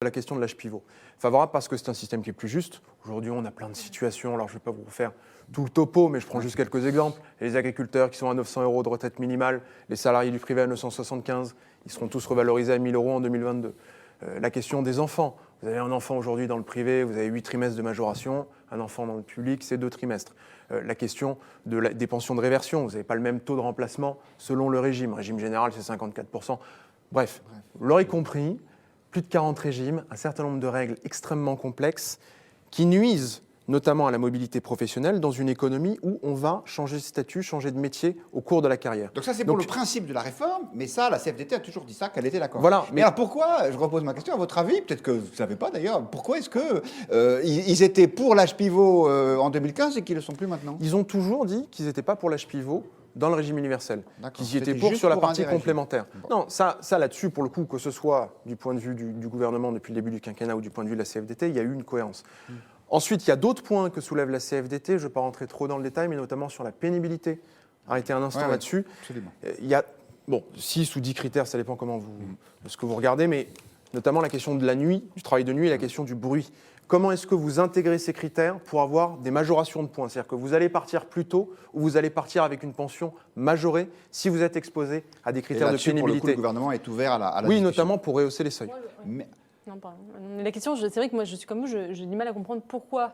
La question de l'âge pivot. Favorable parce que c'est un système qui est plus juste. Aujourd'hui, on a plein de situations. Alors, je ne vais pas vous refaire tout le topo, mais je prends juste quelques exemples. Les agriculteurs qui sont à 900 € de retraite minimale, les salariés du privé à 975, ils seront tous revalorisés à 1 000 € en 2022. La question des enfants. Vous avez un enfant aujourd'hui dans le privé, vous avez 8 trimestres de majoration. Un enfant dans le public, c'est 2 trimestres. La question des pensions de réversion. Vous n'avez pas le même taux de remplacement selon le régime. Régime général, c'est 54%. Bref, vous l'aurez compris. Plus de 40 régimes, un certain nombre de règles extrêmement complexes qui nuisent notamment à la mobilité professionnelle dans une économie où on va changer de statut, changer de métier au cours de la carrière. Donc ça, c'est pour le principe de la réforme, mais ça, la CFDT a toujours dit ça, qu'elle était d'accord. Voilà, mais alors pourquoi, je repose ma question, à votre avis, peut-être que vous ne savez pas d'ailleurs, pourquoi est-ce qu'ils étaient pour l'âge pivot en 2015 et qu'ils ne le sont plus maintenant? Ils ont toujours dit qu'ils n'étaient pas pour l'âge pivot dans le régime universel, qu'ils y étaient C'était juste sur la pour un partie des régimes. complémentaire. Bon. Non, ça là-dessus, pour le coup, que ce soit du point de vue du gouvernement depuis le début du quinquennat ou du point de vue de la CFDT, il y a eu une cohérence. Ensuite, il y a d'autres points que soulève la CFDT, je ne vais pas rentrer trop dans le détail, mais notamment sur la pénibilité. Arrêtez un instant là-dessus. Absolument. Il y a 6 ou 10 critères, ça dépend de ce que vous regardez, mais notamment la question de la nuit, du travail de nuit et la question du bruit. Comment est-ce que vous intégrez ces critères pour avoir des majorations de points? C'est-à-dire que vous allez partir plus tôt ou vous allez partir avec une pension majorée si vous êtes exposé à des critères de pénibilité. Pour le coup, le gouvernement est ouvert à la Oui, discussion. notamment pour rehausser les seuils. Mais, Non, pardon. La question, c'est vrai que moi, je suis comme vous, j'ai du mal à comprendre pourquoi